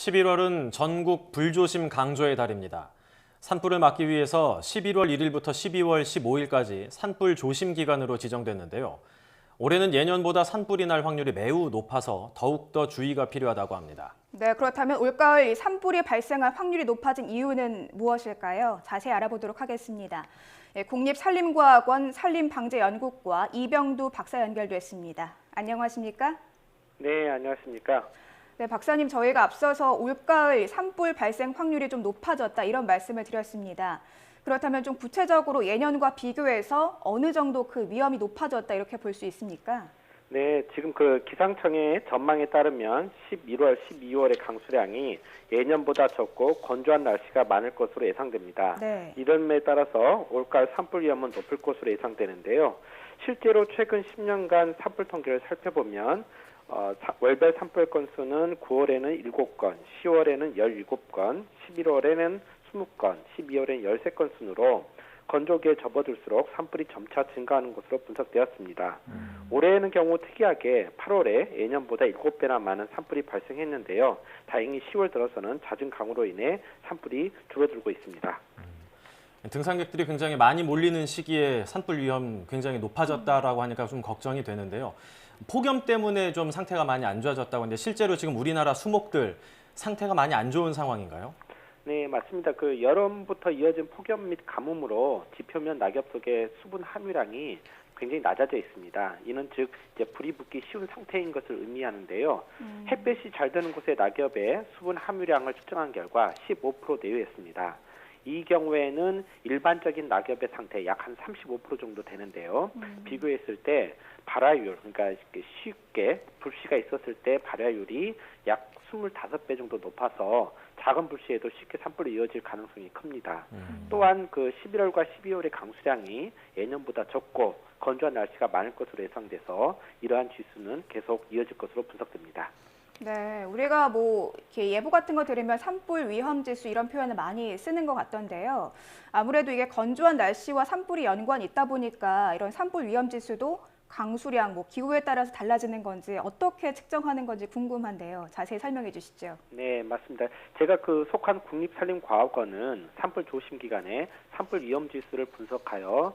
11월은 전국 불조심 강조의 달입니다. 산불을 막기 위해서 11월 1일부터 12월 15일까지 산불 조심 기간으로 지정됐는데요. 올해는 예년보다 산불이 날 확률이 매우 높아서 더욱더 주의가 필요하다고 합니다. 네, 그렇다면 올가을 산불이 발생할 확률이 높아진 이유는 무엇일까요? 자세히 알아보도록 하겠습니다. 국립산림과학원 산림방재연구과 이병두 박사 연결됐습니다. 안녕하십니까? 네, 안녕하십니까? 네, 박사님, 저희가 앞서서 올가을 산불 발생 확률이 좀 높아졌다 이런 말씀을 드렸습니다. 그렇다면 좀 구체적으로 예년과 비교해서 어느 정도 그 위험이 높아졌다 이렇게 볼 수 있습니까? 네, 지금 기상청의 전망에 따르면 11월, 12월의 강수량이 예년보다 적고 건조한 날씨가 많을 것으로 예상됩니다. 네. 이런 점에 따라서 올가을 산불 위험은 높을 것으로 예상되는데요. 실제로 최근 10년간 산불 통계를 살펴보면 월별 산불 건수는 9월에는 7건, 10월에는 17건, 11월에는 20건, 12월에는 13건 순으로 건조기에 접어들수록 산불이 점차 증가하는 것으로 분석되었습니다. 올해에는 경우 특이하게 8월에 예년보다 7배나 많은 산불이 발생했는데요. 다행히 10월 들어서는 잦은 강우로 인해 산불이 줄어들고 있습니다. 등산객들이 굉장히 많이 몰리는 시기에 산불 위험 굉장히 높아졌다라고 하니까 좀 걱정이 되는데요. 폭염 때문에 좀 상태가 많이 안 좋아졌다고 하는데 실제로 지금 우리나라 수목들 상태가 많이 안 좋은 상황인가요? 네, 맞습니다. 여름부터 이어진 폭염 및 가뭄으로 지표면 낙엽 속의 수분 함유량이 굉장히 낮아져 있습니다. 이는 즉 이제 불이 붙기 쉬운 상태인 것을 의미하는데요. 햇볕이 잘 드는 곳의 낙엽의 수분 함유량을 측정한 결과 15% 내외였습니다. 이 경우에는 일반적인 낙엽의 상태 약 한 35% 정도 되는데요. 비교했을 때 발화율, 그러니까 쉽게 불씨가 있었을 때 발화율이 약 25배 정도 높아서 작은 불씨에도 쉽게 산불이 이어질 가능성이 큽니다. 또한 11월과 12월의 강수량이 예년보다 적고 건조한 날씨가 많을 것으로 예상돼서 이러한 지수는 계속 이어질 것으로 분석됩니다. 네, 우리가 이렇게 예보 같은 거 들으면 산불 위험 지수 이런 표현을 많이 쓰는 것 같던데요. 아무래도 이게 건조한 날씨와 산불이 연관이 있다 보니까 이런 산불 위험 지수도 강수량, 기후에 따라서 달라지는 건지 어떻게 측정하는 건지 궁금한데요. 자세히 설명해 주시죠. 네, 맞습니다. 제가 속한 국립산림과학원은 산불 조심 기간에 산불 위험 지수를 분석하여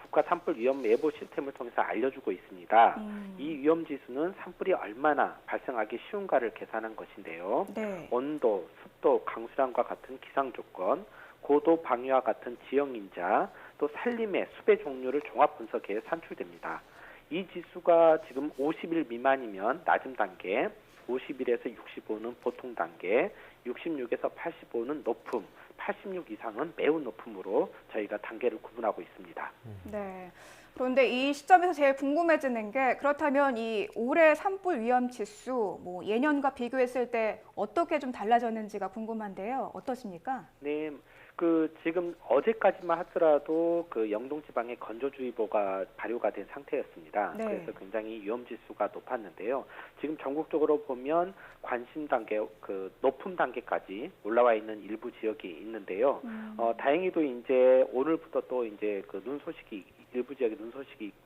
국가 산불 위험 예보 시스템을 통해서 알려주고 있습니다. 이 위험 지수는 산불이 얼마나 발생하기 쉬운가를 계산한 것인데요. 네. 온도, 습도, 강수량과 같은 기상 조건, 고도 방위와 같은 지형 인자, 또 산림의 숲의 종류를 종합 분석해 산출됩니다. 이 지수가 지금 50일 미만이면 낮은 단계, 51에서 65는 보통 단계, 66에서 85는 높음, 86 이상은 매우 높음으로 저희가 단계를 구분하고 있습니다. 네. 그런데 이 시점에서 제일 궁금해지는 게 그렇다면 이 올해 산불 위험 지수 예년과 비교했을 때 어떻게 좀 달라졌는지가 궁금한데요. 어떠십니까? 네. 지금 어제까지만 하더라도 영동 지방에 건조주의보가 발효가 된 상태였습니다. 네. 그래서 굉장히 위험 지수가 높았는데요. 지금 전국적으로 보면 관심 단계, 높음 단계까지 올라와 있는 일부 지역이 있는데요. 다행히도 이제 오늘부터 또 이제 일부 지역에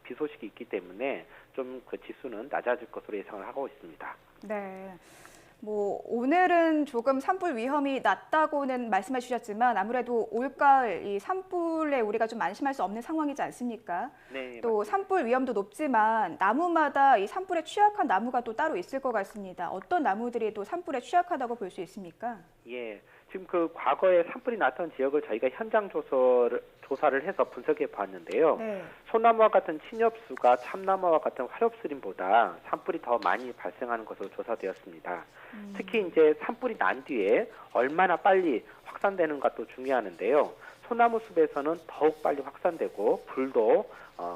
비 소식이 있기 때문에 좀 지수는 낮아질 것으로 예상을 하고 있습니다. 네. 오늘은 조금 산불 위험이 낮다고는 말씀해 주셨지만 아무래도 올가을 이 산불에 우리가 좀 안심할 수 없는 상황이지 않습니까? 네, 또 맞습니다. 산불 위험도 높지만 나무마다 이 산불에 취약한 나무가 또 따로 있을 것 같습니다. 어떤 나무들이 또 산불에 취약하다고 볼 수 있습니까? 예, 지금 과거에 산불이 났던 지역을 저희가 현장 조사를 해서 분석해 봤는데요. 네. 소나무와 같은 침엽수가 참나무와 같은 화렵수림보다 산불이 더 많이 발생하는 것으로 조사되었습니다. 특히 이제 산불이 난 뒤에 얼마나 빨리 확산되는 것도 중요하는데요. 소나무 숲에서는 더욱 빨리 확산되고 불도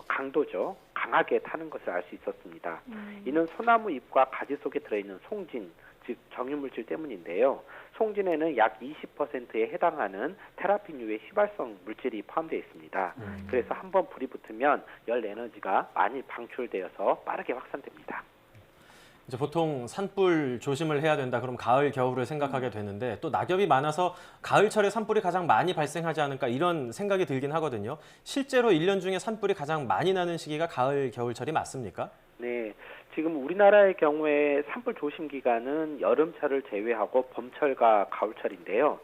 강도죠. 강하게 타는 것을 알 수 있었습니다. 이는 소나무 잎과 가지 속에 들어있는 송진, 즉 정유물질 때문인데요. 송진에는 약 20%에 해당하는 테라핀류의 휘발성 물질이 포함되어 있습니다. 그래서 한번 불이 붙으면 열 에너지가 많이 방출되어서 빠르게 확산됩니다. 이제 보통 산불 조심을 해야 된다. 그럼 가을, 겨울을 생각하게 되는데 또 낙엽이 많아서 가을철에 산불이 가장 많이 발생하지 않을까 이런 생각이 들긴 하거든요. 실제로 1년 중에 산불이 가장 많이 나는 시기가 가을, 겨울철이 맞습니까? 네, 지금 우리나라의 경우에 산불 조심 기간은 여름철을 제외하고 봄철과 가을철인데요.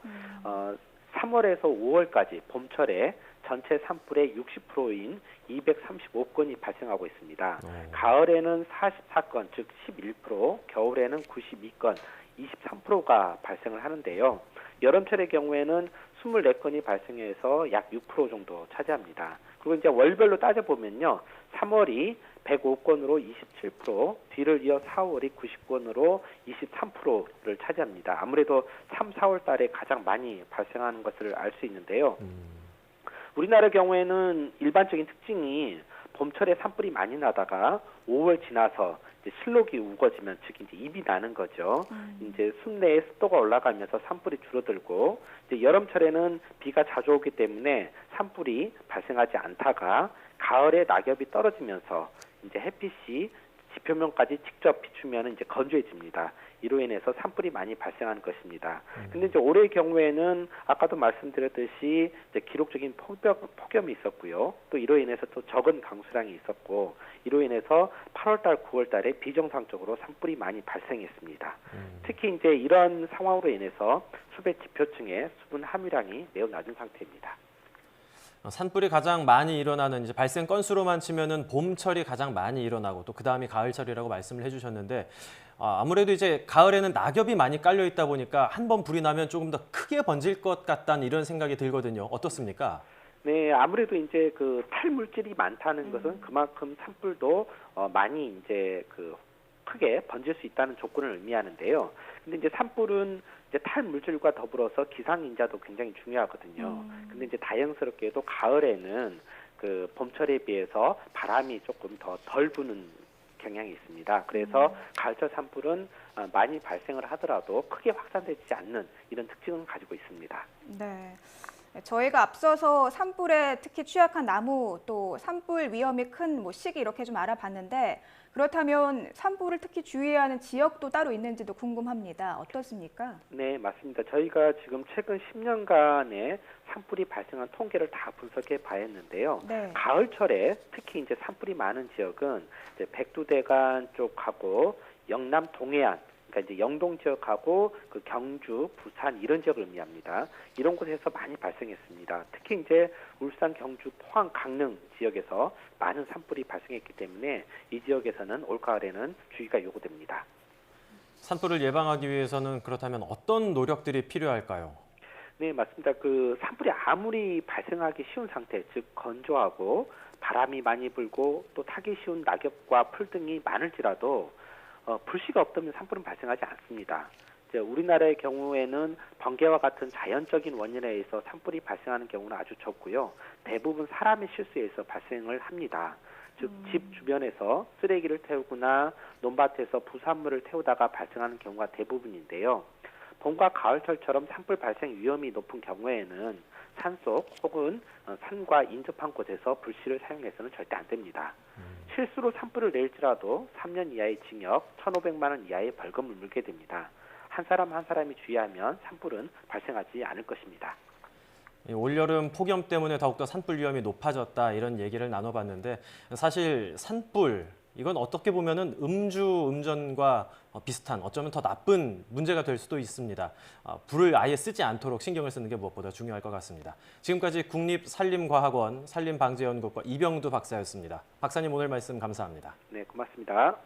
3월에서 5월까지 봄철에 전체 산불의 60%인 235건이 발생하고 있습니다. 가을에는 44건, 즉 11%, 겨울에는 92건, 23%가 발생을 하는데요. 여름철의 경우에는 24건이 발생해서 약 6% 정도 차지합니다. 그리고 이제 월별로 따져보면요. 3월이 105건으로 27%, 뒤를 이어 4월이 90건으로 23%를 차지합니다. 아무래도 3, 4월 달에 가장 많이 발생하는 것을 알 수 있는데요. 우리나라 경우에는 일반적인 특징이 봄철에 산불이 많이 나다가 5월 지나서 이제 실록이 우거지면, 즉 이제 잎이 나는 거죠. 이제 숲내에 습도가 올라가면서 산불이 줄어들고, 이제 여름철에는 비가 자주 오기 때문에 산불이 발생하지 않다가 가을에 낙엽이 떨어지면서 이제 햇빛이 지표면까지 직접 비추면 이제 건조해집니다. 이로 인해서 산불이 많이 발생하는 것입니다. 근데 이제 올해의 경우에는 아까도 말씀드렸듯이 이제 기록적인 폭염이 있었고요. 또 이로 인해서 또 적은 강수량이 있었고, 이로 인해서 8월달, 9월달에 비정상적으로 산불이 많이 발생했습니다. 특히 이제 이런 상황으로 인해서 숲의 지표층의 수분 함유량이 매우 낮은 상태입니다. 산불이 가장 많이 일어나는 이제 발생 건수로만 치면은 봄철이 가장 많이 일어나고 또 그다음이 가을철이라고 말씀을 해주셨는데, 아무래도 이제 가을에는 낙엽이 많이 깔려 있다 보니까 한 번 불이 나면 조금 더 크게 번질 것 같다는 이런 생각이 들거든요. 어떻습니까? 네, 아무래도 이제 그 탈물질이 많다는 것은 그만큼 산불도 많이 이제 그 크게 번질 수 있다는 조건을 의미하는데요. 근데 이제 산불은 이제 탈물질과 더불어서 기상인자도 굉장히 중요하거든요. 근데 이제 다행스럽게도 가을에는 그 봄철에 비해서 바람이 조금 더 덜 부는 경향이 있습니다. 그래서 가을철 산불은 많이 발생을 하더라도 크게 확산되지 않는 이런 특징을 가지고 있습니다. 네. 저희가 앞서서 산불에 특히 취약한 나무, 또 산불 위험이 큰 뭐 시기 이렇게 좀 알아봤는데, 그렇다면 산불을 특히 주의해야 하는 지역도 따로 있는지도 궁금합니다. 어떻습니까? 네, 맞습니다. 저희가 지금 최근 10년간의 산불이 발생한 통계를 다 분석해 봐야했는데요. 네. 가을철에 특히 이제 산불이 많은 지역은 이제 백두대간 쪽하고 영남 동해안, 그러니까 이제 영동 지역하고 그 경주, 부산 이런 지역을 의미합니다. 이런 곳에서 많이 발생했습니다. 특히 이제 울산, 경주, 포항, 강릉 지역에서 많은 산불이 발생했기 때문에 이 지역에서는 올가을에는 주의가 요구됩니다. 산불을 예방하기 위해서는 그렇다면 어떤 노력들이 필요할까요? 네, 맞습니다. 그 산불이 아무리 발생하기 쉬운 상태, 즉 건조하고 바람이 많이 불고 또 타기 쉬운 낙엽과 풀 등이 많을지라도 불씨가 없다면 산불은 발생하지 않습니다. 이제 우리나라의 경우에는 번개와 같은 자연적인 원인에 의해서 산불이 발생하는 경우는 아주 적고요. 대부분 사람의 실수에 의해서 발생을 합니다. 즉 집 주변에서 쓰레기를 태우거나 논밭에서 부산물을 태우다가 발생하는 경우가 대부분인데요. 봄과 가을철처럼 산불 발생 위험이 높은 경우에는 산속 혹은 산과 인접한 곳에서 불씨를 사용해서는 절대 안 됩니다. 실수로 산불을 낼지라도 3년 이하의 징역, 1,500만 원 이하의 벌금을 물게 됩니다. 한 사람 한 사람이 주의하면 산불은 발생하지 않을 것입니다. 올여름 폭염 때문에 더욱더 산불 위험이 높아졌다 이런 얘기를 나눠봤는데, 사실 산불 이건 어떻게 보면은 음주운전과 비슷한, 어쩌면 더 나쁜 문제가 될 수도 있습니다. 불을 아예 쓰지 않도록 신경을 쓰는 게 무엇보다 중요할 것 같습니다. 지금까지 국립산림과학원 산림방재연구과 이병두 박사였습니다. 박사님 오늘 말씀 감사합니다. 네, 고맙습니다.